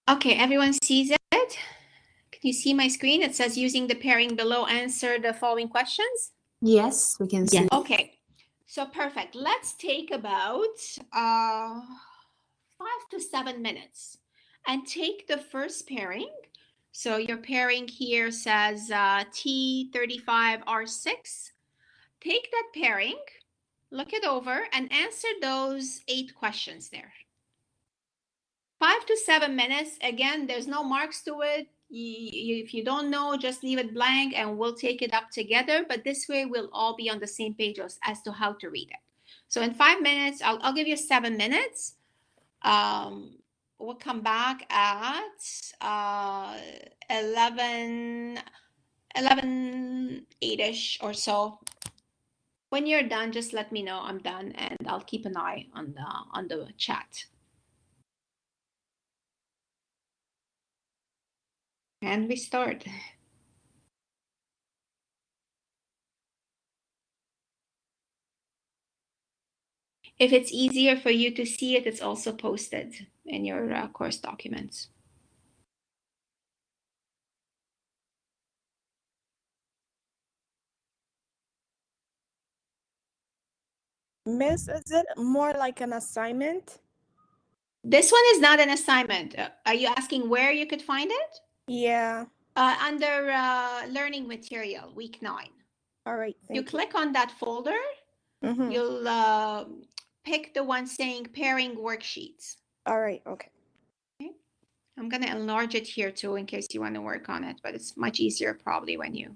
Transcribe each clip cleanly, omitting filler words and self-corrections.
Okay, everyone sees it? Can you see my screen? It says using the pairing below, answer the following questions. Yes, we can see. Okay, so perfect. Let's take about 5 to 7 minutes and take the first pairing. So your pairing here says T35R6. Take that pairing, look it over, and answer those 8 questions there. 5 to 7 minutes. Again, there's no marks to it. If you don't know, just leave it blank and we'll take it up together. But this way, we'll all be on the same page as to how to read it. So in 5 minutes, I'll give you 7 minutes. We'll come back at 11, 8-ish or so. When you're done, just let me know I'm done, and I'll keep an eye on the chat. And we start. If it's easier for you to see it, it's also posted in your course documents. Miss, is it more like an assignment? This one is not an assignment. Are you asking where you could find it? Yeah. Under learning material, week 9. All right. You click on that folder. Mm-hmm. You'll pick the one saying pairing worksheets. All right. Okay. I'm going to enlarge it here too in case you want to work on it, but it's much easier probably when you.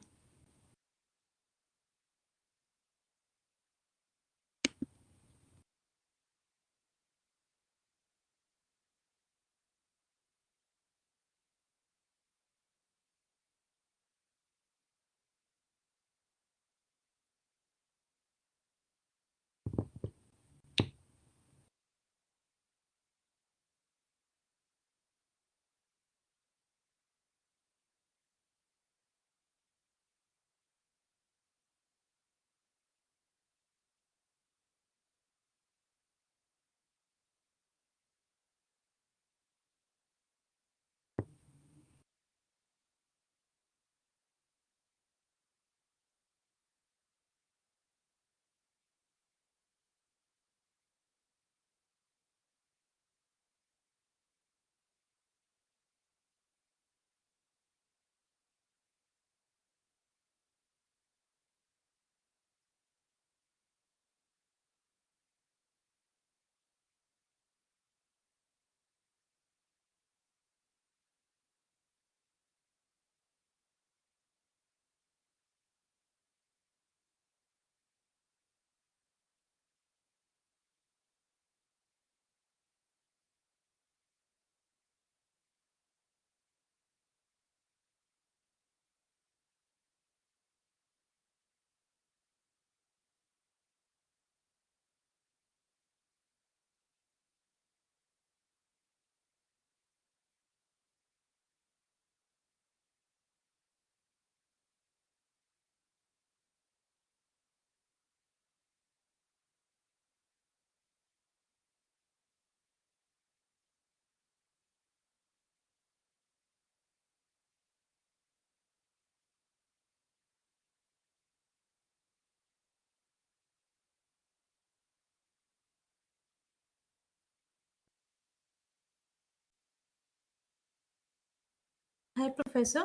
Hi, Professor.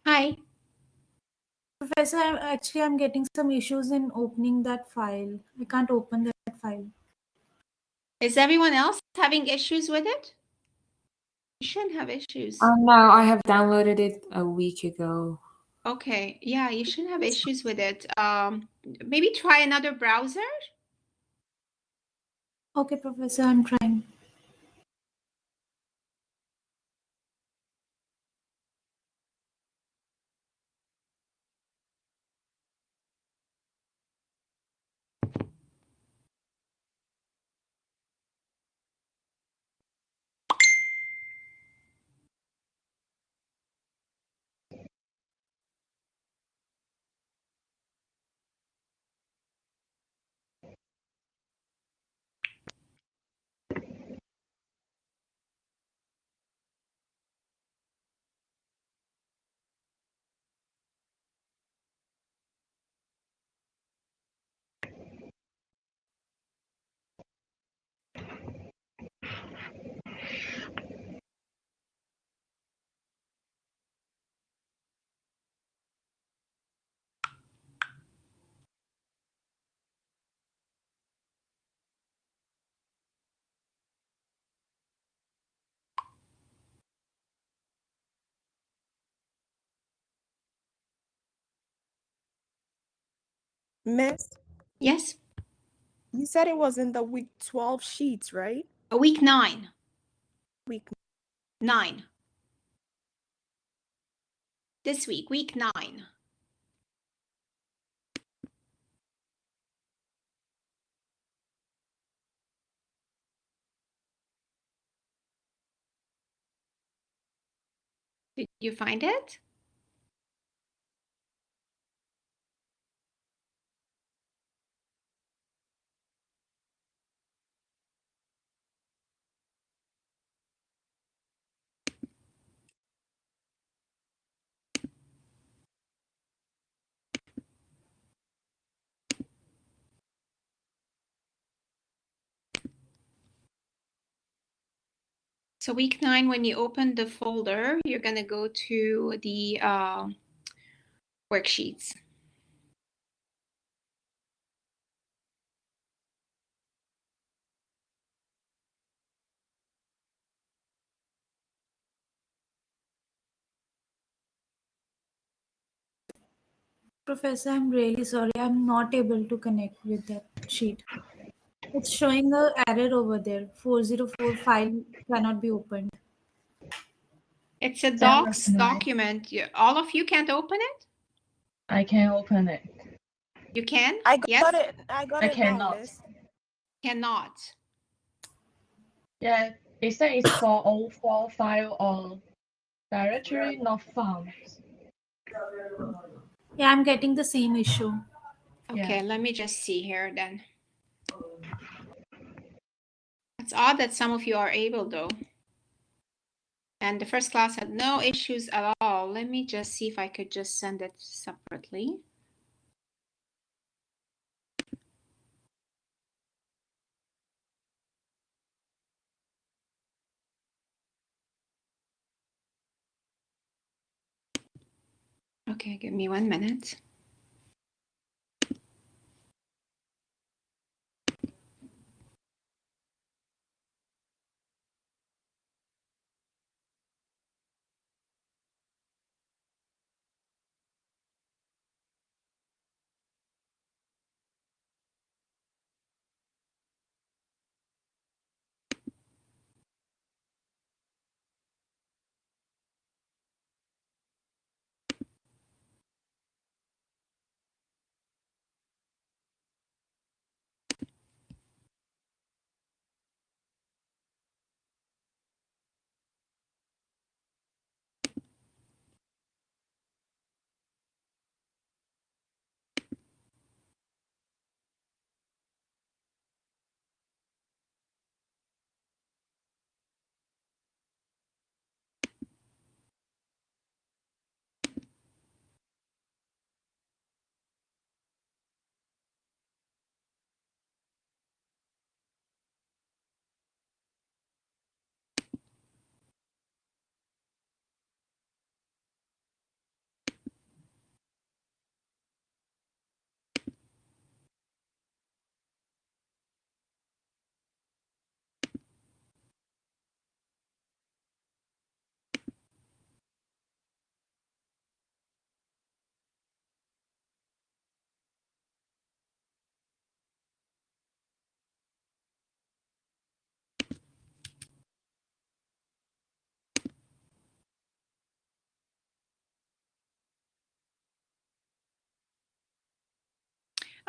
Hi. Professor, I'm getting some issues in opening that file. I can't open that file. Is everyone else having issues with it? You shouldn't have issues. No, I have downloaded it a week ago. Okay, yeah, you shouldn't have issues with it. Maybe try another browser. Okay, Professor, I'm trying. Miss, Yes, you said it was in the week 12 sheets, right? week 9. Week 9. This week 9. Did you find it? So week 9, when you open the folder, you're going to go to the worksheets. Professor, I'm really sorry. I'm not able to connect with that sheet. It's showing a error over there. 404 file cannot be opened. It's a That docs was nice. document. All of you can't open it? I can open it. You can? I got Yes? it. I got I it now, cannot. Miss. Cannot. Yeah, it says it's for all 4 file or directory not found. Yeah, I'm getting the same issue. Okay, Yeah. let me just see here then. It's odd that some of you are able though. And the first class had no issues at all. Let me just see if I could just send it separately. Okay, give me 1 minute.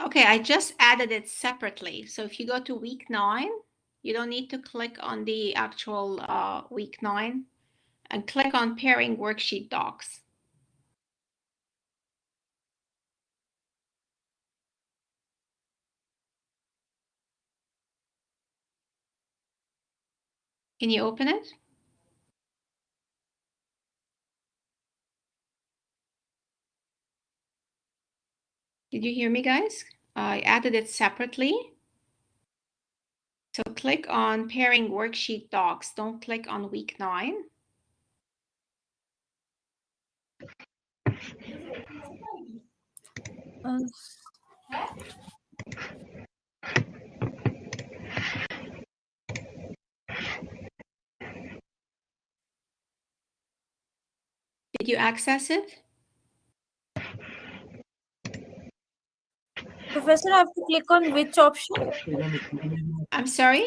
Okay, I just added it separately. So if you go to week 9, you don't need to click on the actual week 9 and click on pairing worksheet docs. Can you open it? Did you hear me, guys? I added it separately. So click on pairing worksheet docs. Don't click on week 9. Did you access it? Professor, I have to click on which option? I'm sorry?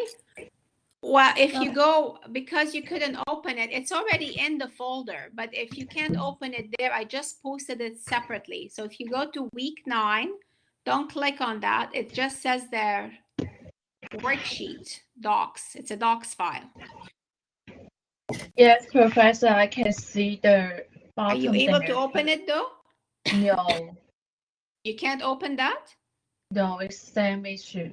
Well, if you go, because you couldn't open it, it's already in the folder. But if you can't open it there, I just posted it separately. So if you go to week 9, don't click on that. It just says there, worksheet, docs. It's a docs file. Yes, Professor, I can see the Are bottom you able there. to open it though? No, You can't open that? no, it's same issue.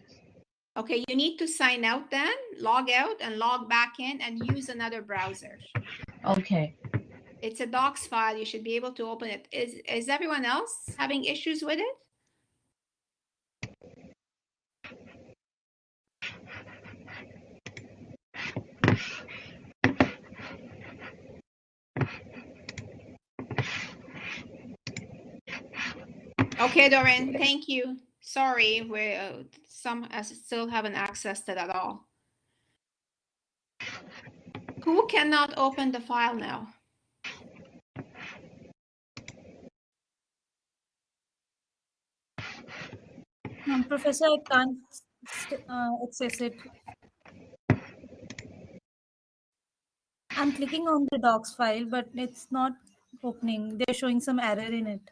Okay, you need to sign out then, log out and log back in and use another browser. Okay. It's a docs file. You should be able to open it. Is everyone else having issues with it? Okay, Doreen, thank you. Sorry, we some still haven't accessed it at all. Who cannot open the file now? Professor, I can't access it. I'm clicking on the docs file, but it's not opening. They're showing some error in it.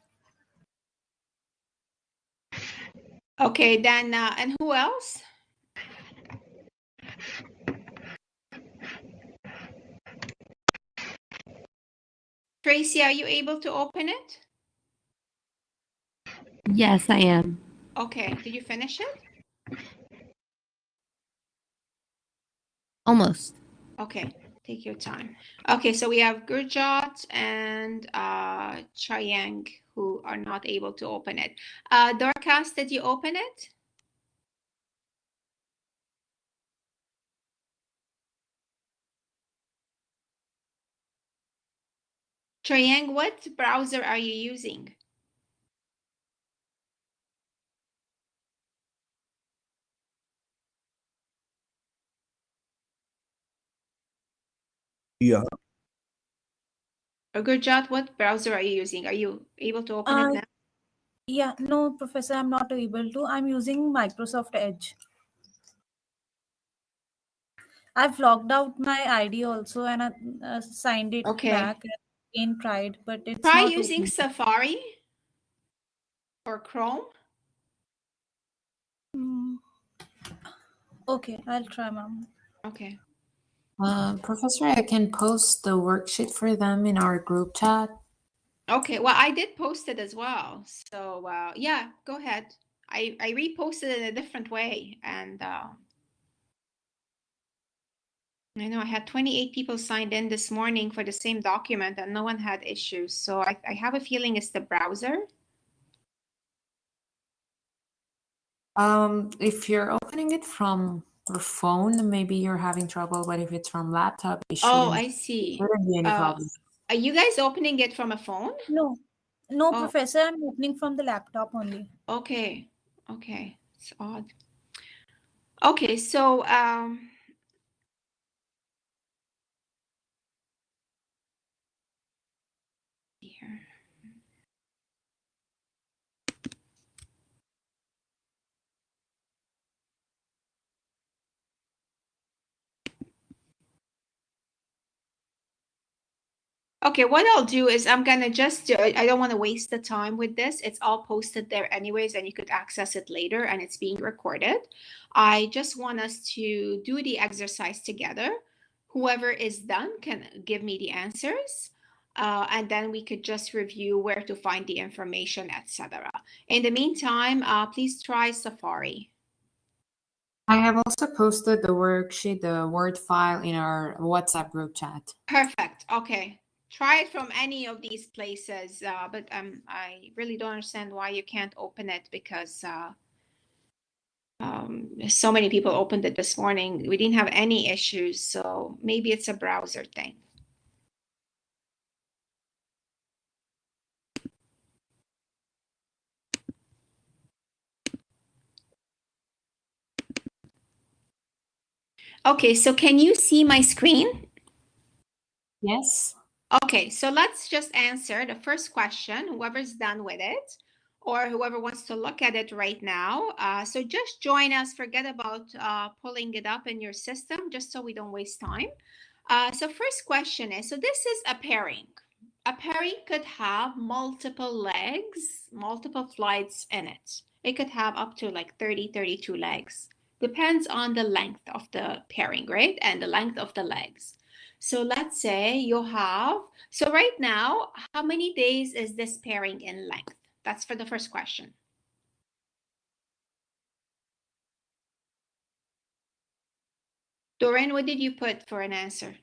Okay, then, and who else? Tracy, are you able to open it? Yes, I am. Okay, did you finish it? Almost. Okay, take your time. Okay, so we have Gurjot and Chayang who are not able to open it. Dorcas, did you open it? Chayang, what browser are you using? Yeah. Gurjot, what browser are you using? Are you able to open it now? Yeah, no, Professor, I'm not able to. I'm using Microsoft Edge. I've logged out my ID also and I signed it Okay. back and tried, but it's Try not using opening. Safari or Chrome. Okay, I'll try, ma'am. Okay. Professor, I can post the worksheet for them in our group chat. Okay, well, I did post it as well. So yeah, go ahead. I reposted it in a different way. And I know I had 28 people signed in this morning for the same document and no one had issues. So I have a feeling it's the browser. If you're opening it from your phone, maybe you're having trouble, but if it's from laptop, it Oh, I see. shouldn't be any problem. Are you guys opening it from a phone? No, Oh. Professor, I'm opening from the laptop only. Okay. Okay. It's odd. Okay, so here. Okay, what I'll do is I'm gonna just I don't want to waste the time with this. It's all posted there anyways, and you could access it later, and it's being recorded. I just want us to do the exercise together. Whoever is done can give me the answers, and then we could just review where to find the information, etc. In the meantime, please try Safari. I have also posted the worksheet, the Word file in our WhatsApp group chat. Perfect. Okay. Try it from any of these places, but I really don't understand why you can't open it because so many people opened it this morning. We didn't have any issues, so maybe it's a browser thing. Okay, so can you see my screen? Yes. Okay, so let's just answer the first question. Whoever's done with it, or whoever wants to look at it right now. So just join us. Forget about pulling it up in your system, just so we don't waste time. So first question is, so this is a pairing. A pairing could have multiple legs, multiple flights in it. It could have up to like 30, 32 legs. Depends on the length of the pairing, right? And the length of the legs. So let's say you have, so right now, how many days is this pairing in length? That's for the first question. Doreen, what did you put for an answer?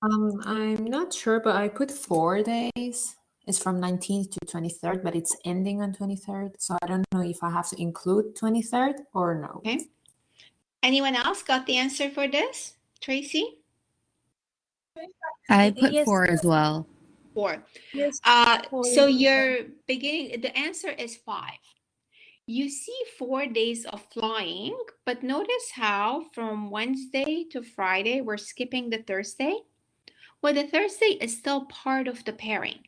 I'm not sure, but I put 4 days. It's from 19th to 23rd, but it's ending on 23rd. So I don't know if I have to include 23rd or no. Okay. Anyone else got the answer for this? Tracy? I put Yes. 4 as well. 4. Yes. So your beginning, the answer is 5. You see 4 days of flying, but notice how from Wednesday to Friday, we're skipping the Thursday. Well, the Thursday is still part of the pairing.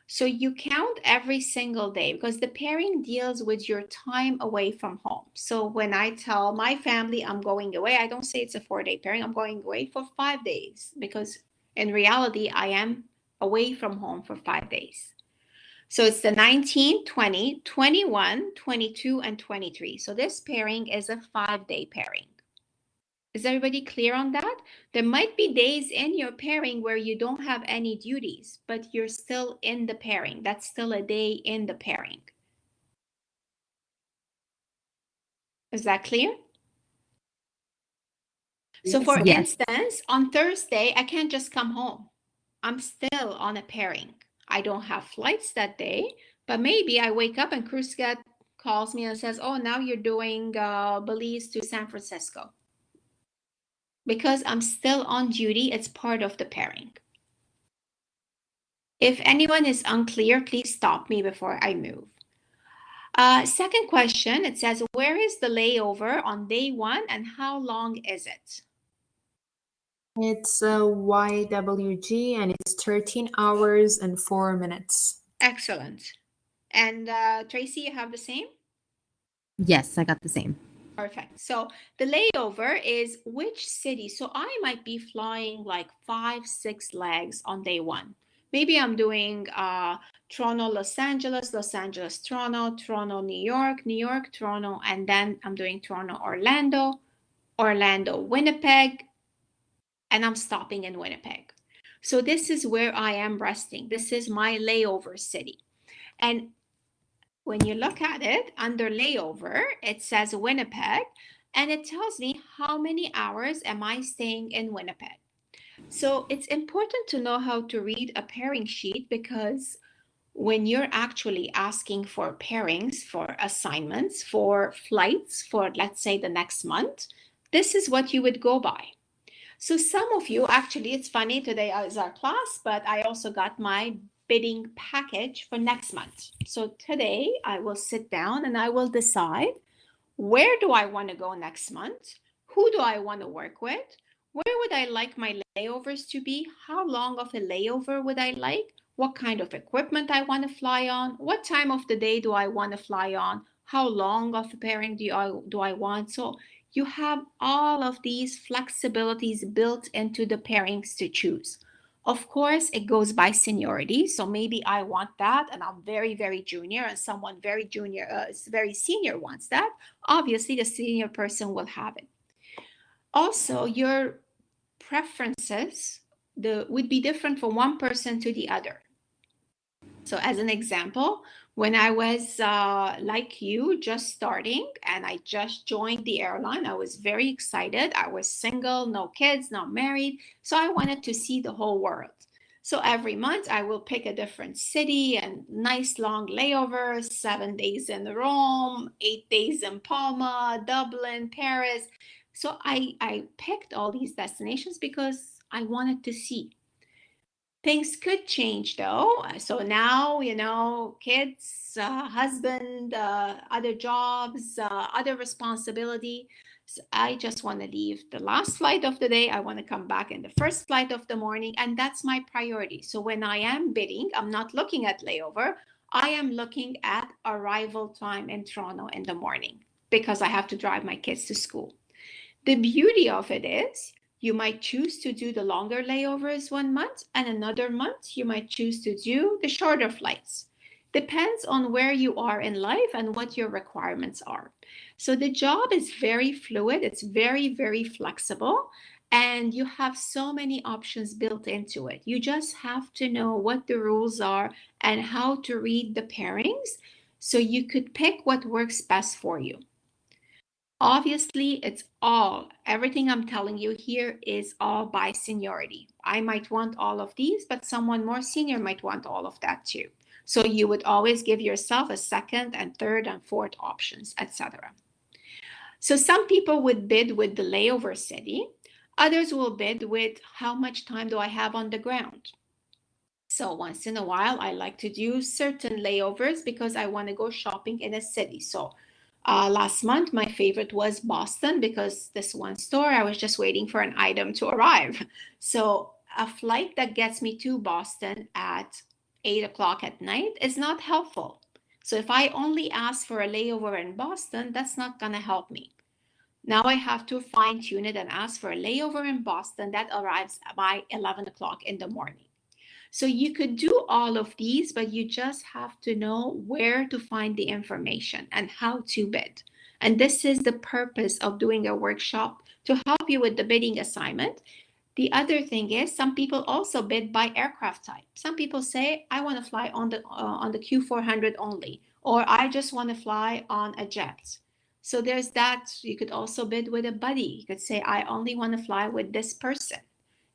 So you count every single day because the pairing deals with your time away from home. So when I tell my family I'm going away, I don't say it's a 4-day pairing. I'm going away for 5 days because in reality, I am away from home for 5 days. So it's the 19, 20, 21, 22, and 23. So this pairing is a 5-day pairing. Is everybody clear on that? There might be days in your pairing where you don't have any duties, but you're still in the pairing. That's still a day in the pairing. Is that clear? So for Yes. instance, on Thursday, I can't just come home. I'm still on a pairing. I don't have flights that day, but maybe I wake up and Krusket calls me and says, oh, now you're doing Belize to San Francisco. Because I'm still on duty, it's part of the pairing. If anyone is unclear, please stop me before I move. Second question, it says, where is the layover on day 1 and how long is it? It's a YWG and it's 13 hours and 4 minutes. Excellent. And Tracy, you have the same? Yes, I got the same. Perfect. So the layover is which city? So I might be flying like 5, 6 legs on day 1. Maybe I'm doing Toronto, Los Angeles, Toronto, Toronto, New York, Toronto, and then I'm doing Toronto, Orlando, Winnipeg, and I'm stopping in Winnipeg. So this is where I am resting. This is my layover city. And when you look at it under layover, it says Winnipeg, and it tells me how many hours am I staying in Winnipeg. So it's important to know how to read a pairing sheet because when you're actually asking for pairings, for assignments, for flights, for let's say the next month, this is what you would go by. So some of you, actually, it's funny, today is our class, but I also got my bidding package for next month. So today I will sit down and I will decide where do I want to go next month? Who do I want to work with? Where would I like my layovers to be? How long of a layover would I like? What kind of equipment I want to fly on? What time of the day do I want to fly on? How long of a pairing do I want? So you have all of these flexibilities built into the pairings to choose. Of course, it goes by seniority. So maybe I want that and I'm very, very junior and someone very junior, very senior wants that. Obviously, the senior person will have it. Also, your preferences would be different from one person to the other. So as an example, when I was like you, just starting and I just joined the airline, I was very excited. I was single, no kids, not married. So I wanted to see the whole world. So every month I will pick a different city and nice long layovers, 7 days in Rome, 8 days in Palma, Dublin, Paris. So I picked all these destinations because I wanted to see. Things could change though. So now, kids, husband, other jobs, other responsibility. So I just want to leave the last flight of the day. I want to come back in the first flight of the morning. And that's my priority. So when I am bidding, I'm not looking at layover. I am looking at arrival time in Toronto in the morning because I have to drive my kids to school. The beauty of it is you might choose to do the longer layovers 1 month, and another month you might choose to do the shorter flights. Depends on where you are in life and what your requirements are. So the job is very fluid, it's very, very flexible, and you have so many options built into it. You just have to know what the rules are and how to read the pairings so you could pick what works best for you. Obviously, it's everything I'm telling you here is all by seniority. I might want all of these, but someone more senior might want all of that too. So you would always give yourself a second and third and fourth options, etc. So some people would bid with the layover city. Others will bid with how much time do I have on the ground. So once in a while, I like to do certain layovers because I want to go shopping in a city. So last month, my favorite was Boston because this one store, I was just waiting for an item to arrive. So a flight that gets me to Boston at 8 o'clock at night is not helpful. So if I only ask for a layover in Boston, that's not going to help me. Now I have to fine tune it and ask for a layover in Boston that arrives by 11 o'clock in the morning. So you could do all of these, but you just have to know where to find the information and how to bid. And this is the purpose of doing a workshop, to help you with the bidding assignment. The other thing is some people also bid by aircraft type. Some people say, I want to fly on the Q400 only, or I just want to fly on a jet. So there's that. You could also bid with a buddy. You could say, I only want to fly with this person.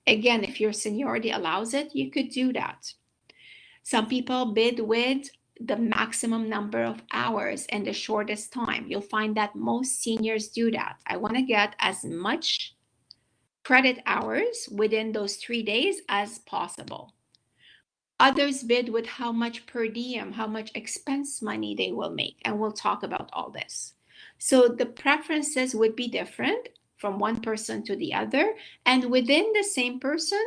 Again, if your seniority allows it, you could do that. Some people bid with the maximum number of hours and the shortest time. You'll find that most seniors do that. I want to get as much credit hours within those 3 days as possible. Others bid with how much per diem, how much expense money they will make, and we'll talk about all this. So the preferences would be different from one person to the other, and within the same person,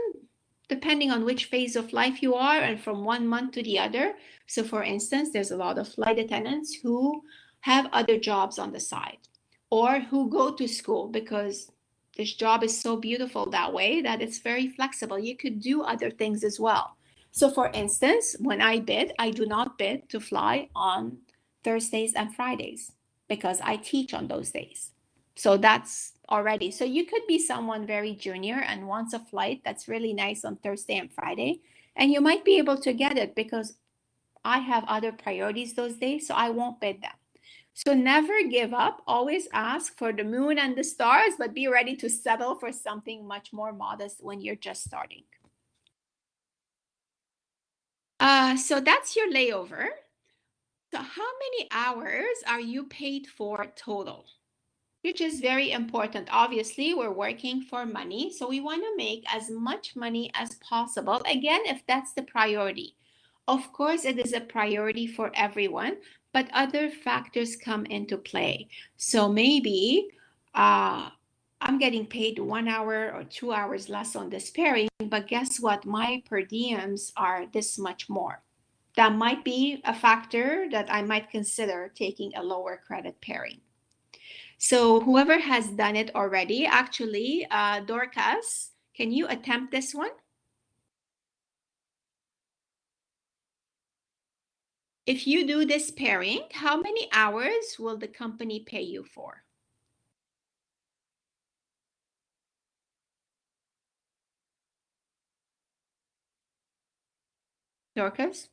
depending on which phase of life you are, and from 1 month to the other. So for instance, there's a lot of flight attendants who have other jobs on the side, or who go to school because this job is so beautiful that way that it's very flexible. You could do other things as well. So for instance, when I bid, I do not bid to fly on Thursdays and Fridays because I teach on those days. So that's already. So you could be someone very junior and wants a flight that's really nice on Thursday and Friday, and you might be able to get it because I have other priorities those days, so I won't bid them. So never give up. Always ask for the moon and the stars, but be ready to settle for something much more modest when you're just starting. So that's your layover. So how many hours are you paid for total? Which is very important. Obviously, we're working for money, so we want to make as much money as possible. Again, if that's the priority. Of course, it is a priority for everyone, but other factors come into play. So maybe I'm getting paid 1 hour or 2 hours less on this pairing, but guess what? My per diems are this much more. That might be a factor that I might consider taking a lower credit pairing. So whoever has done it already, actually, Dorcas, can you attempt this one? If you do this pairing, how many hours will the company pay you for? Dorcas?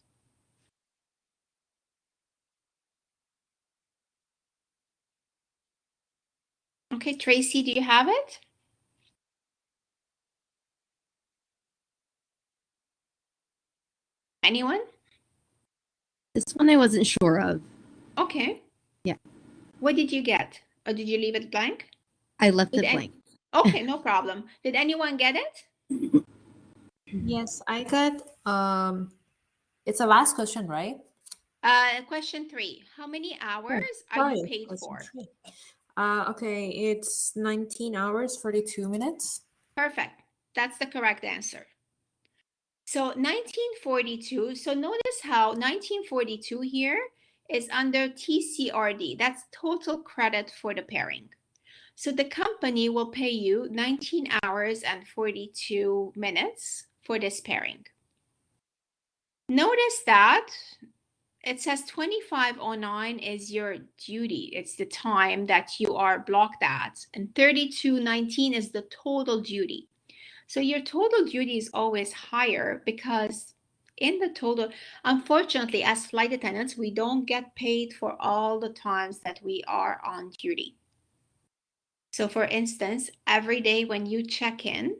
Okay, Tracy, do you have it? Anyone? This one I wasn't sure of. Okay. Yeah. What did you get? Or did you leave it blank? I left Did it any- blank. Okay, no problem. Did anyone get it? Yes, I got it's the last question, right? Question 3. How many hours are Sorry, you paid question for? 3. Okay, it's 19 hours, 42 minutes. Perfect. That's the correct answer. So 1942, so notice how 1942 here is under TCRD. That's total credit for the pairing. So the company will pay you 19 hours and 42 minutes for this pairing. Notice that it says 2509 is your duty. It's the time that you are blocked at. And 3219 is the total duty. So your total duty is always higher because in the total, unfortunately, as flight attendants, we don't get paid for all the times that we are on duty. So for instance, every day when you check in,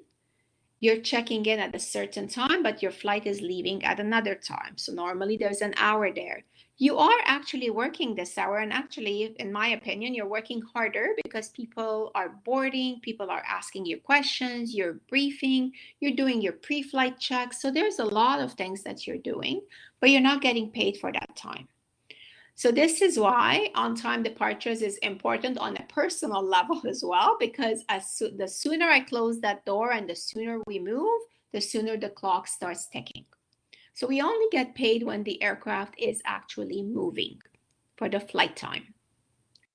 you're checking in at a certain time, but your flight is leaving at another time. So normally there's an hour there. You are actually working this hour. And actually, in my opinion, you're working harder because people are boarding, people are asking you questions, you're briefing, you're doing your pre-flight checks. So there's a lot of things that you're doing, but you're not getting paid for that time. So this is why on-time departures is important on a personal level as well, because the sooner I close that door and the sooner we move, the sooner the clock starts ticking. So we only get paid when the aircraft is actually moving for the flight time.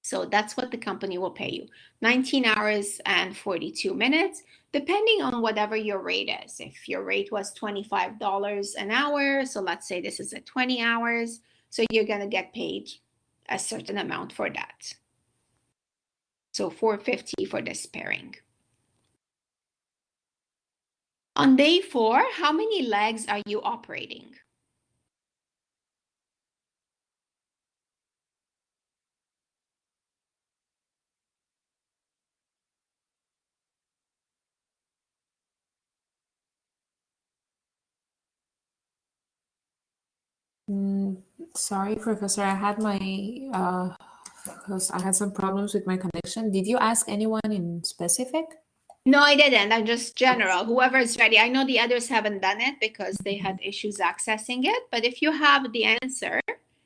So that's what the company will pay you, 19 hours and 42 minutes, depending on whatever your rate is. If your rate was $25 an hour, so let's say this is at 20 hours, so you're going to get paid a certain amount for that. So $450 for this pairing. On day 4, how many legs are you operating? Sorry, Professor, I had my because I had some problems with my connection. Did you ask anyone in specific? No, I didn't. I'm just general. Whoever is ready. I know the others haven't done it because they had issues accessing it. But if you have the answer,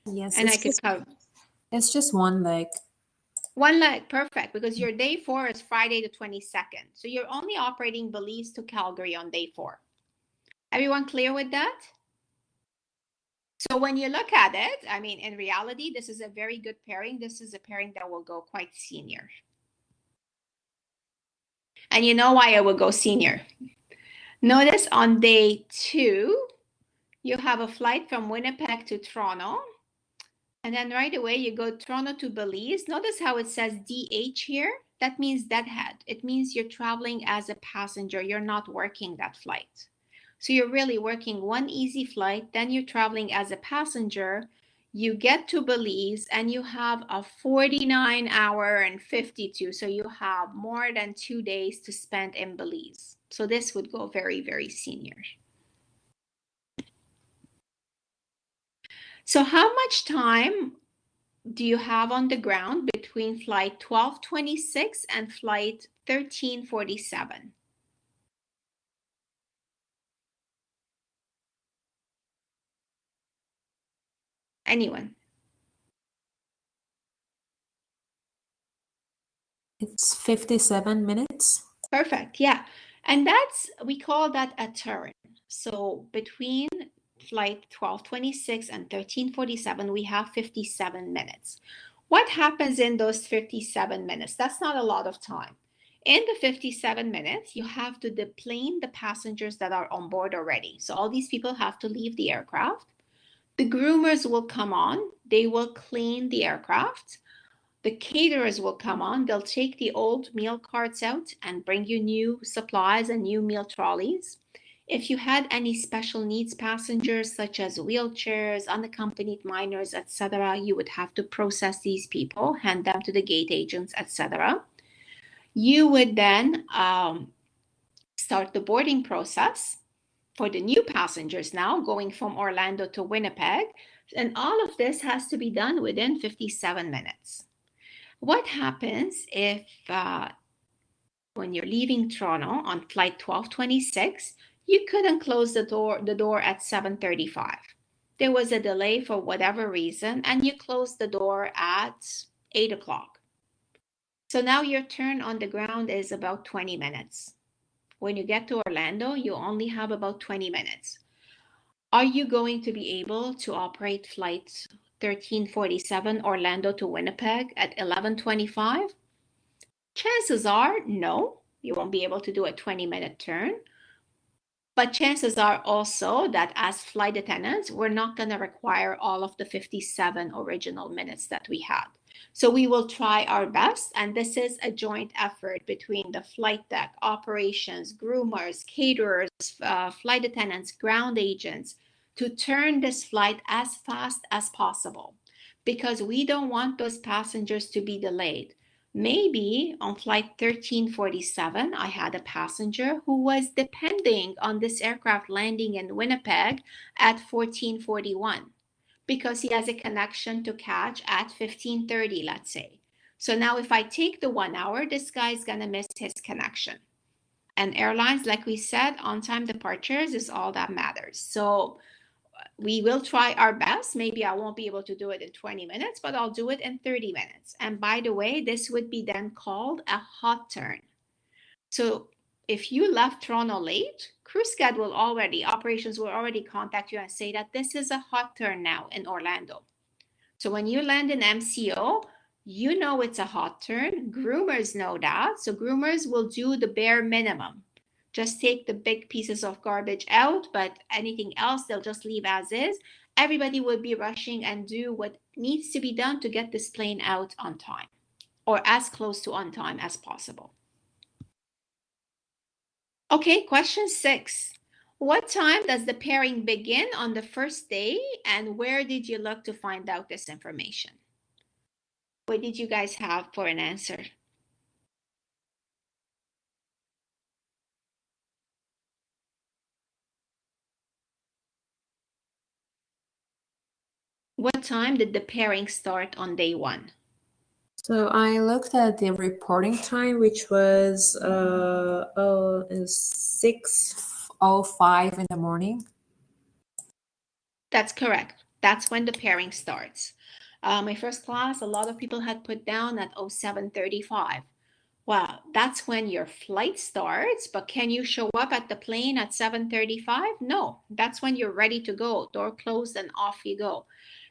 Yes, and I it's could just, cover it's just one leg. one leg, perfect. Because your day 4 is Friday the 22nd, so you're only operating Belize to Calgary on day 4. Everyone clear with that? So when you look at it, I mean, in reality, this is a very good pairing. This is a pairing that will go quite senior. And you know why I will go senior. Notice on day 2, you have a flight from Winnipeg to Toronto. And then right away, you go Toronto to Belize. Notice how it says DH here. That means deadhead. It means you're traveling as a passenger. You're not working that flight. So you're really working one easy flight. Then you're traveling as a passenger. You get to Belize and you have a 49 hour and 52. So you have more than 2 days to spend in Belize. So this would go very, very senior. So how much time do you have on the ground between flight 1226 and flight 1347? Anyone? It's 57 minutes. Perfect, yeah. And we call that a turn. So between flight 1226 and 1347, we have 57 minutes. What happens in those 57 minutes? That's not a lot of time. In the 57 minutes, you have to deplane the passengers that are on board already. So all these people have to leave the aircraft. The groomers will come on. They will clean the aircraft. The caterers will come on. They'll take the old meal carts out and bring you new supplies and new meal trolleys. If you had any special needs passengers, such as wheelchairs, unaccompanied minors, etc., you would have to process these people, hand them to the gate agents, etc. You would then start the boarding process for the new passengers now going from Orlando to Winnipeg. And all of this has to be done within 57 minutes. What happens if when you're leaving Toronto on flight 1226, you couldn't close the door at 7:35? There was a delay for whatever reason, and you closed the door at 8 o'clock. So now your turn on the ground is about 20 minutes. When you get to Orlando, you only have about 20 minutes. Are you going to be able to operate flight 1347 Orlando to Winnipeg at 11:25? Chances are no, you won't be able to do a 20-minute turn. But chances are also that as flight attendants, we're not going to require all of the 57 original minutes that we had. So we will try our best, and this is a joint effort between the flight deck, operations, groomers, caterers, flight attendants, ground agents, to turn this flight as fast as possible, because we don't want those passengers to be delayed. Maybe on flight 1347, I had a passenger who was depending on this aircraft landing in Winnipeg at 1441 because he has a connection to catch at 1530, let's say. So now if I take the 1 hour, this guy's gonna miss his connection. And airlines, like we said, on-time departures is all that matters. So we will try our best. Maybe I won't be able to do it in 20 minutes, but I'll do it in 30 minutes. And by the way, this would be then called a hot turn. So if you left Toronto late, CrewSched will already, operations will already contact you and say that this is a hot turn now in Orlando. So when you land in MCO, you know it's a hot turn. Groomers know that. So groomers will do the bare minimum. Just take the big pieces of garbage out, but anything else, they'll just leave as is. Everybody will be rushing and do what needs to be done to get this plane out on time, or as close to on time as possible. Okay, question 6. What time does the pairing begin on the first day, and where did you look to find out this information? What did you guys have for an answer? What time did the pairing start on day 1? So I looked at the reporting time, which was 6:05 in the morning. That's correct. That's when the pairing starts. My first class, a lot of people had put down at 07:35. Well, that's when your flight starts, but can you show up at the plane at 7:35? No, that's when you're ready to go. Door closed and off you go.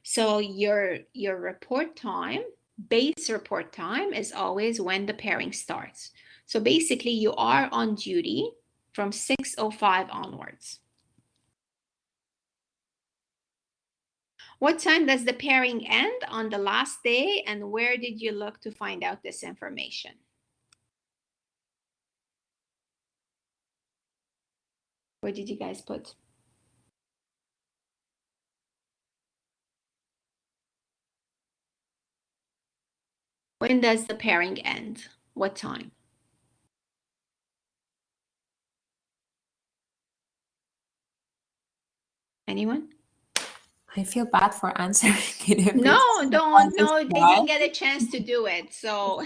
So your report time, base report time, is always when the pairing starts. So basically you are on duty from 6:05 onwards. What time does the pairing end on the last day, and where did you look to find out this information? Where did you guys put? When does the pairing end? What time? Anyone? I feel bad for answering it. No, don't. No, they Why? didn't get a chance to do it. So,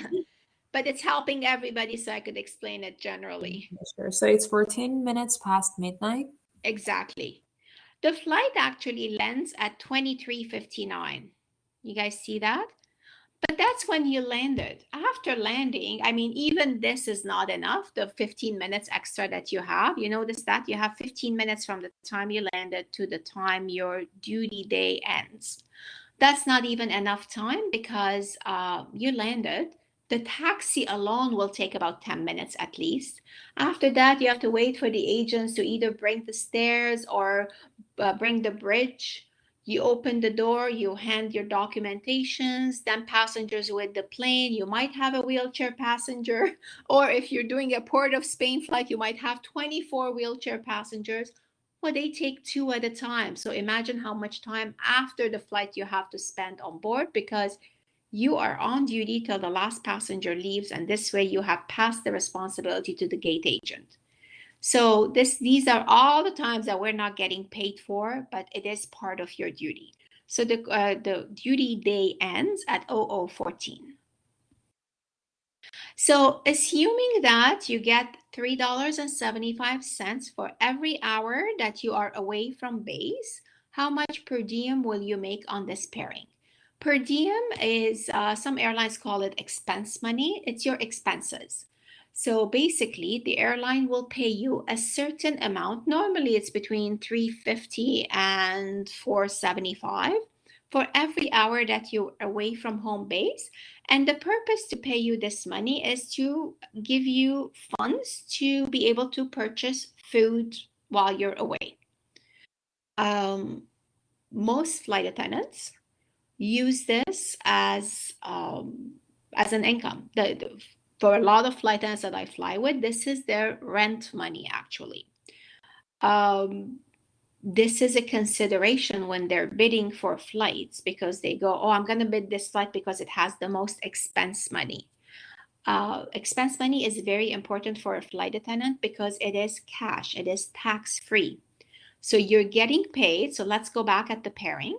but it's helping everybody, so I could explain it generally. Sure. So it's 14 minutes past midnight. Exactly. The flight actually lands at 23:59. You guys see that? But that's when you landed. After landing, I mean, even this is not enough, the 15 minutes extra that you have. You notice that you have 15 minutes from the time you landed to the time your duty day ends. That's not even enough time because you landed. The taxi alone will take about 10 minutes at least. After that, you have to wait for the agents to either bring the stairs or bring the bridge. You open the door, you hand your documentations, then passengers with the plane. You might have a wheelchair passenger, or if you're doing a Port of Spain flight, you might have 24 wheelchair passengers. Well, they take 2 at a time. So imagine how much time after the flight you have to spend on board, because you are on duty till the last passenger leaves, and this way you have passed the responsibility to the gate agent. So these are all the times that we're not getting paid for, but it is part of your duty. So the duty day ends at 00:14. So assuming that you get $3.75 for every hour that you are away from base, how much per diem will you make on this pairing? Per diem is, some airlines call it expense money. It's your expenses. So basically, the airline will pay you a certain amount. Normally, it's between $350 and $475 for every hour that you're away from home base. And the purpose to pay you this money is to give you funds to be able to purchase food while you're away. Most flight attendants use this as an income. For a lot of flight attendants that I fly with, this is their rent money, actually. This is a consideration when they're bidding for flights, because they go, oh, I'm going to bid this flight because it has the most expense money. Expense money is very important for a flight attendant because it is cash. It is tax-free. So you're getting paid. So let's go back at the pairing.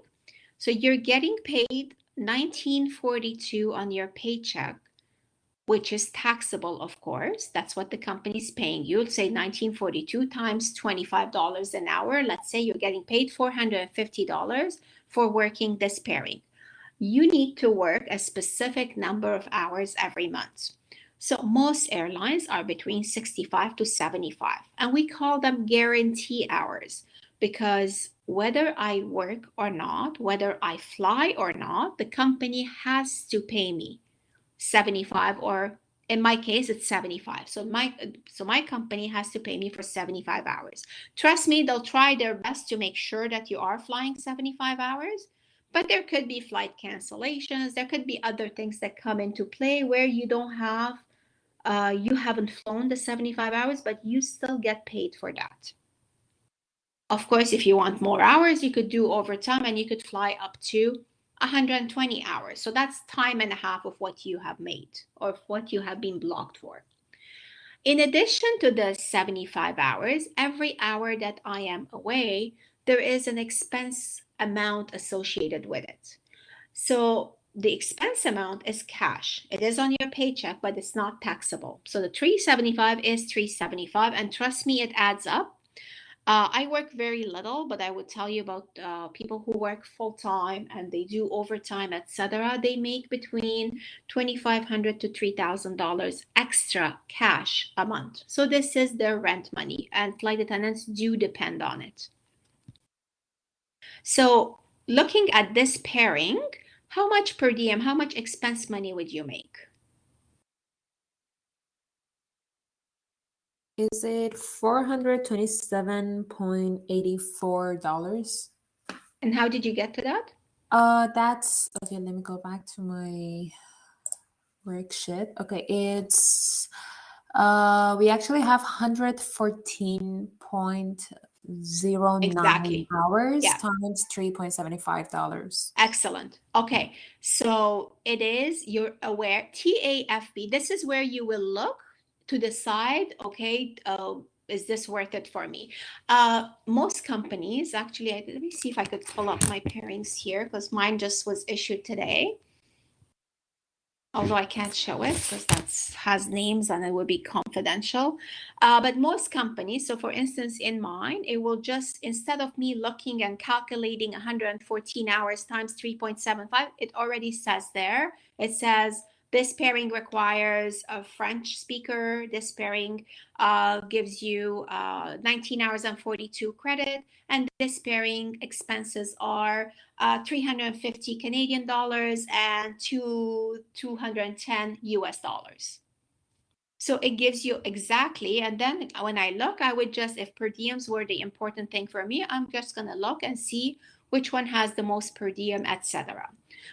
So you're getting paid $19.42 on your paycheck, which is taxable, of course. That's what the company's paying you. Let's say $19.42 times $25 an hour. Let's say you're getting paid $450 for working this pairing. You need to work a specific number of hours every month. So most airlines are between 65 to 75, and we call them guarantee hours, because whether I work or not, whether I fly or not, the company has to pay me 75, or in my case, it's 75. So my company has to pay me for 75 hours. Trust me, they'll try their best to make sure that you are flying 75 hours, but there could be flight cancellations. There could be other things that come into play where you don't have, you haven't flown the 75 hours, but you still get paid for that. Of course, if you want more hours, you could do overtime and you could fly up to 120 hours. So that's time and a half of what you have made or what you have been blocked for. In addition to the 75 hours, every hour that I am away, there is an expense amount associated with it. So the expense amount is cash. It is on your paycheck, but it's not taxable. So the $375 is $375, and trust me, it adds up. I work very little, but I would tell you about people who work full-time and they do overtime, etc. They make between $2,500 to $3,000 extra cash a month. So this is their rent money, and flight attendants do depend on it. So looking at this pairing, how much per diem, how much expense money would you make? Is it $427.84? And how did you get to that? That's okay. Let me go back to my worksheet. Okay, it's we actually have 114.09 Exactly. hours Yeah. times $3.75. Excellent. Okay, so it is, you're aware, TAFB, this is where you will look to decide, okay, is this worth it for me? Most companies, actually, let me see if I could pull up my pairings here, because mine just was issued today. Although I can't show it because that has names and it would be confidential. But most companies, so for instance, in mine, it will just, instead of me looking and calculating 114 hours times 3.75, it already says there, it says, this pairing requires a French speaker. This pairing gives you 19 hours and 42 credit. And this pairing expenses are 350 Canadian dollars and 210 US dollars. So it gives you exactly, and then when I look, I would just, if per diems were the important thing for me, I'm just gonna look and see which one has the most per diem, etc.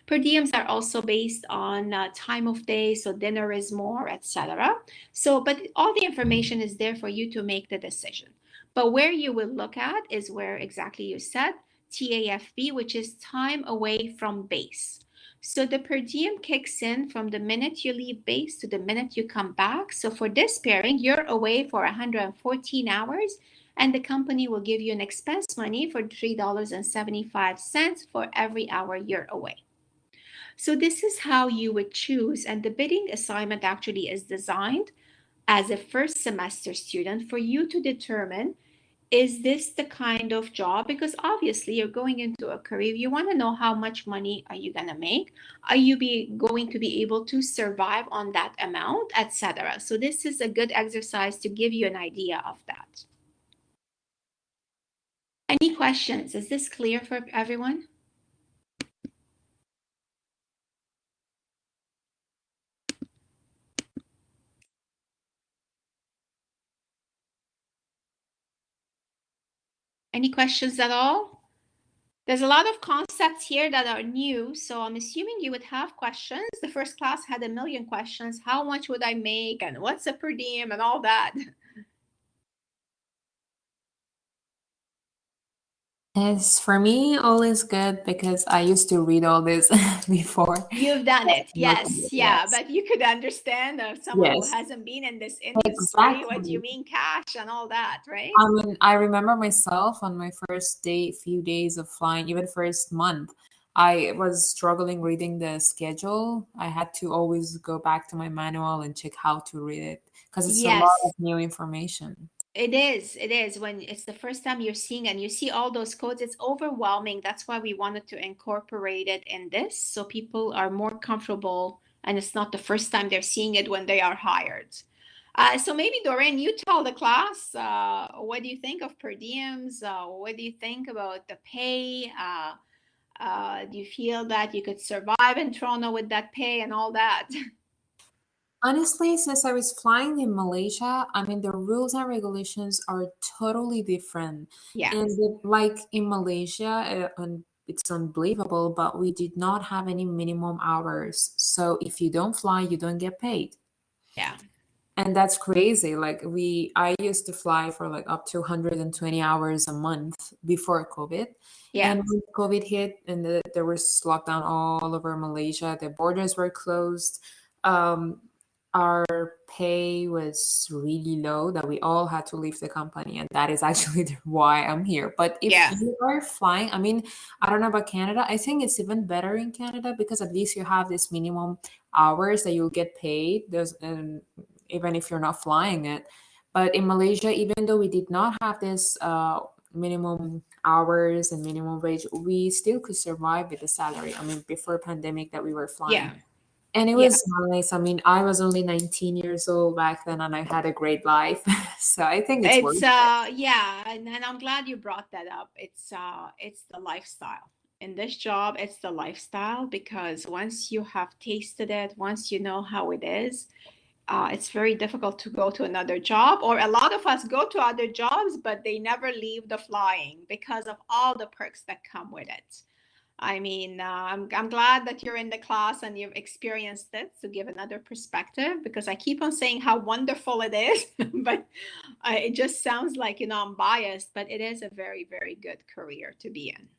Per diems are also based on time of day, so dinner is more, etc. So, but all the information is there for you to make the decision. But where you will look at is where exactly you said, TAFB, which is time away from base. So the per diem kicks in from the minute you leave base to the minute you come back. So for this pairing, you're away for 114 hours, and the company will give you an expense money for $3.75 for every hour you're away. So this is how you would choose, and the bidding assignment actually is designed as a first semester student for you to determine is this the kind of job? Because obviously you're going into a career, you want to know how much money are you going to make? Are you going to be able to survive on that amount, etc. So this is a good exercise to give you an idea of that. Any questions? Is this clear for everyone? Any questions at all? There's a lot of concepts here that are new, so I'm assuming you would have questions. The first class had 1 million questions. How much would I make, and what's a per diem, and all that? It's for me always good because I used to read all this before. You've done it, yes, yeah, Yes. but you could understand someone who Yes, hasn't been in this industry, what exactly. you mean cash and all that, right? I mean, I remember myself on my first day, few days of flying, even first month, I was struggling reading the schedule. I had to always go back to my manual and check how to read it because it's a lot Yes. of new information. It is when it's the first time you're seeing and you see all those codes, it's overwhelming. That's why we wanted to incorporate it in this so people are more comfortable and it's not the first time they're seeing it when they are hired. So maybe Doreen, you tell the class, what do you think of per diems? What do you think about the pay? Do you feel that you could survive in Toronto with that pay and all that? Honestly, since I was flying in Malaysia, I mean, the rules and regulations are totally different. Yeah. And like in Malaysia, it's unbelievable, but we did not have any minimum hours. So if you don't fly, you don't get paid. Yeah. And that's crazy. Like I used to fly for like up to 120 hours a month before COVID. Yeah. And when COVID hit and there was lockdown all over Malaysia, the borders were closed. Our pay was really low that we all had to leave the company. And that is actually why I'm here. But if Yeah. you are flying, I mean, I don't know about Canada. I think it's even better in Canada because at least you have this minimum hours that you'll get paid. Even if you're not flying it. But in Malaysia, even though we did not have this minimum hours and minimum wage, we still could survive with the salary. I mean, before pandemic that we were flying. Yeah. And it Yeah. was nice. I mean, I was only 19 years old back then and I had a great life. So I think it's worth it. Yeah, and I'm glad you brought that up. It's the lifestyle. In this job, it's the lifestyle because once you have tasted it, once you know how it is, it's very difficult to go to another job, or a lot of us go to other jobs, but they never leave the flying because of all the perks that come with it. I mean, I'm glad that you're in the class and you've experienced it to give another perspective because I keep on saying how wonderful it is, but it just sounds like, I'm biased, but it is a very, very good career to be in.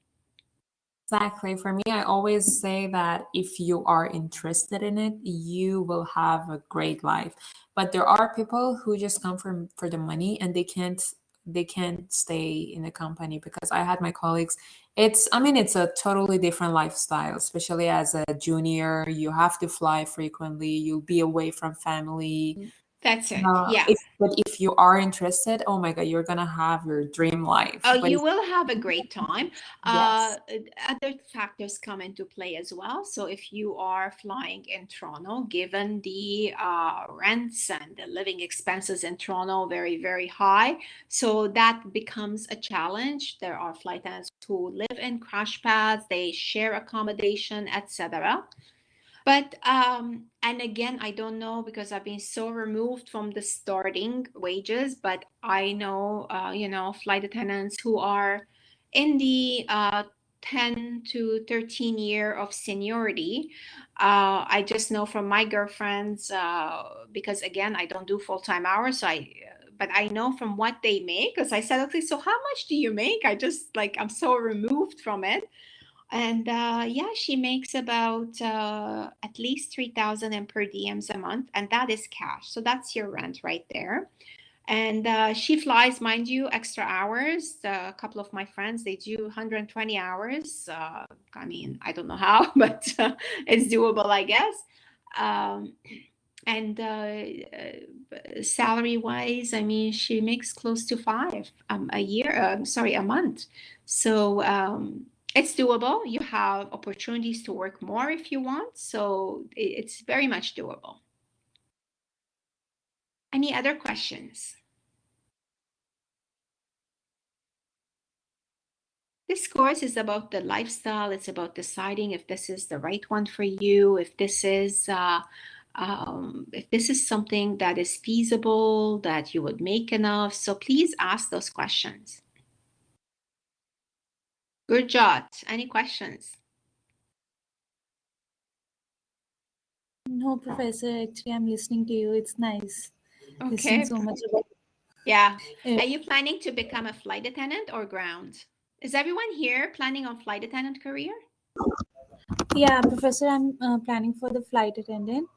Exactly. For me, I always say that if you are interested in it, you will have a great life. But there are people who just come for the money and they can't stay in a company because I had my colleagues. It's a totally different lifestyle, especially as a junior. You have to fly frequently. You'll be away from family. That's it. Yeah. But if you are interested, oh my God, you're gonna have your dream life. Oh, But you will have a great time. Yes. Other factors come into play as well. So if you are flying in Toronto, given the rents and the living expenses in Toronto very, very high, so that becomes a challenge. There are flight attendants who live in crash pads, they share accommodation, etc. But and again, I don't know because I've been so removed from the starting wages, but I know flight attendants who are in the 10 to 13 year of seniority. I just know from my girlfriends because again, I don't do full-time hours, but I know from what they make because I said, okay, so how much do you make? I'm so removed from it. And yeah, she makes about at least 3,000 in per diems a month, and that is cash. So that's your rent right there. And she flies, mind you, extra hours. A couple of my friends, they do 120 hours. I mean, I don't know how, but it's doable, I guess. And salary wise, I mean, she makes close to 5 a year, a month. So it's doable. You have opportunities to work more if you want. So it's very much doable. Any other questions? This course is about the lifestyle. It's about deciding if this is the right one for you, if this is something that is feasible, that you would make enough. So please ask those questions. Gurjot, any questions? No, Professor. Actually, I'm listening to you. It's nice. Listening Okay. so much about. Yeah. Yeah. Are you planning to become a flight attendant or ground? Is everyone here planning on flight attendant career? Yeah, Professor. I'm planning for the flight attendant.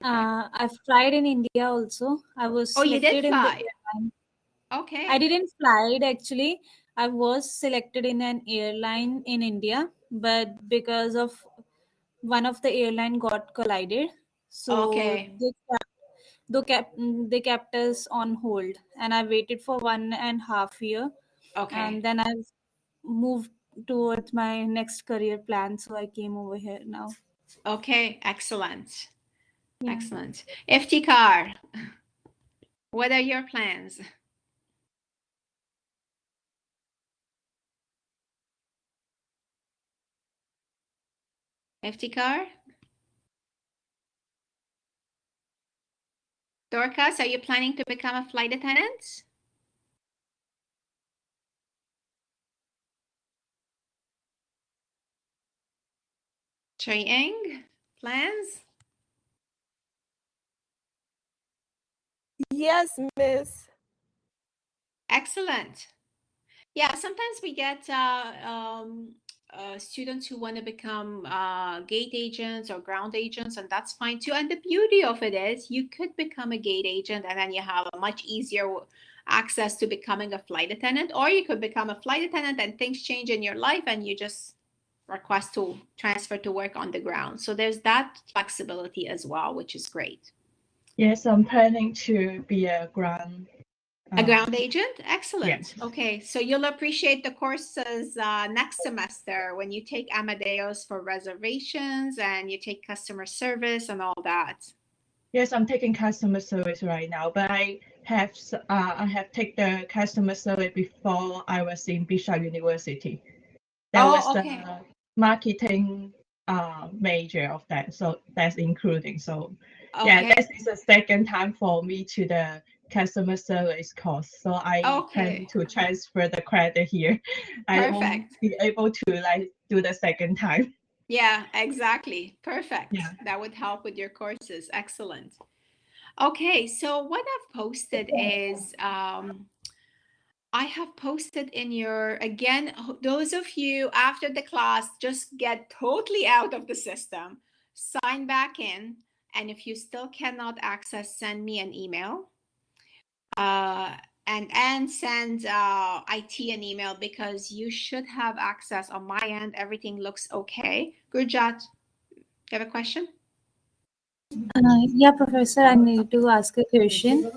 I've tried in India also. I was Oh, you did selected in the fly. airline. Okay. I didn't fly it actually. I was selected in an airline in India, but because of one of the airline got collided, so Okay. they kept us on hold, and I waited for 1.5 year, Okay. and then I moved towards my next career plan. So I came over here now. Okay. Excellent. Yeah. Excellent. Iftikhar, what are your plans? Iftikhar? Dorcas, are you planning to become a flight attendant? Chayeng, plans? Yes, Miss. Excellent. Yeah, sometimes we get students who want to become gate agents or ground agents, and that's fine too. And the beauty of it is you could become a gate agent and then you have a much easier access to becoming a flight attendant, or you could become a flight attendant and things change in your life and you just request to transfer to work on the ground. So there's that flexibility as well, which is great. Yes, I'm planning to be a ground. A ground agent? Excellent. Yes. Okay, so you'll appreciate the courses next semester when you take Amadeus for reservations and you take customer service and all that. Yes, I'm taking customer service right now, but I have taken the customer service before I was in Bishop University. That was okay. the marketing major of that, so that's including. So yeah, Okay. this is the second time for me to the customer service course. So I Okay. plan to transfer the credit here. I won't Perfect. be able to like do the second time. Yeah, exactly. Perfect. Yeah. That would help with your courses. Excellent. Okay, so what I've posted is I have posted in your, again, those of you after the class just get totally out of the system, sign back in. And if you still cannot access, send me an email. And send IT an email because you should have access on my end. Everything looks okay. Gurjot, you have a question? Yeah, Professor, I need to ask a question.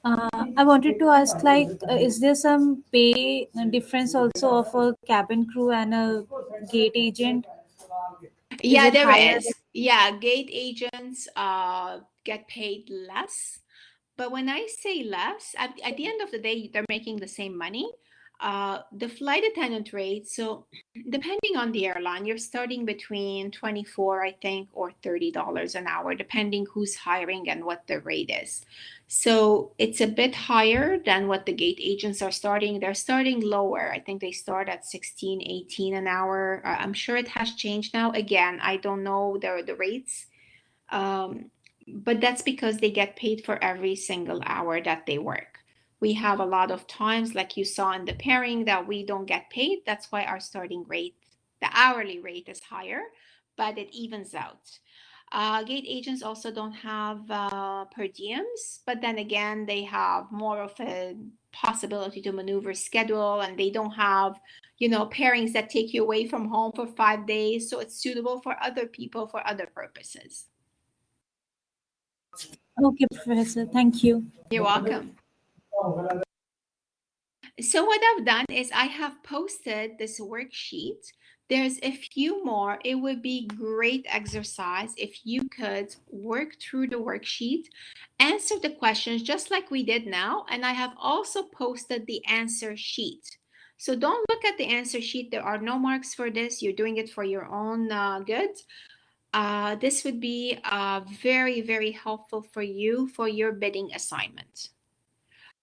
I wanted to ask, like, is there some pay difference also of a cabin crew and a gate agent? Yeah, it there higher? is. Yeah, gate agents get paid less. But when I say less, at the end of the day, they're making the same money. The flight attendant rate, so depending on the airline, you're starting between 24, I think, or $30 an hour, depending who's hiring and what the rate is. So it's a bit higher than what the gate agents are starting. They're starting lower. I think they start at 16, 18 an hour. I'm sure it has changed now. Again, I don't know the rates. But that's because they get paid for every single hour that they work. We have a lot of times, like you saw in the pairing, that we don't get paid. That's why our starting rate, the hourly rate, is higher, but it evens out. Gate agents also don't have per diems, but then again, they have more of a possibility to maneuver schedule, and they don't have, pairings that take you away from home for 5 days. So it's suitable for other people for other purposes. Okay, Professor. Thank you. You're welcome. So what I've done is I have posted this worksheet. There's a few more. It would be great exercise if you could work through the worksheet, answer the questions just like we did now. And I have also posted the answer sheet. So don't look at the answer sheet. There are no marks for this. You're doing it for your own good. This would be very, very helpful for you for your bidding assignment.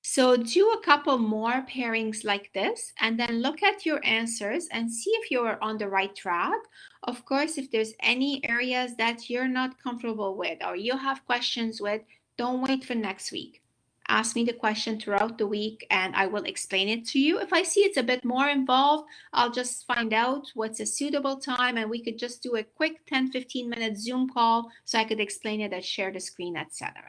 So do a couple more pairings like this, and then look at your answers and see if you're on the right track. Of course, if there's any areas that you're not comfortable with or you have questions with, don't wait for next week. Ask me the question throughout the week and I will explain it to you. If I see it's a bit more involved, I'll just find out what's a suitable time and we could just do a quick 10-15 minute Zoom call so I could explain it and share the screen, etc.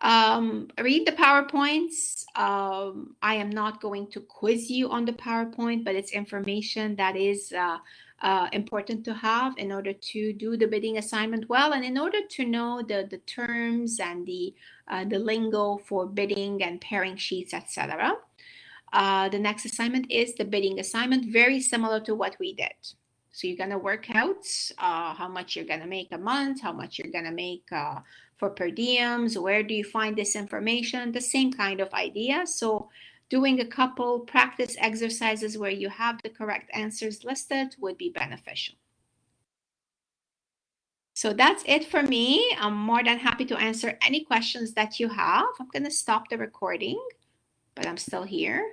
Read the PowerPoints. I am not going to quiz you on the PowerPoint, but it's information that is important to have in order to do the bidding assignment well, and in order to know the terms and the lingo for bidding and pairing sheets, etc. The next assignment is the bidding assignment, very similar to what we did. So you're going to work out how much you're going to make a month, how much you're going to make for per diems, where do you find this information, the same kind of idea. So doing a couple practice exercises where you have the correct answers listed would be beneficial. So that's it for me. I'm more than happy to answer any questions that you have. I'm going to stop the recording, but I'm still here.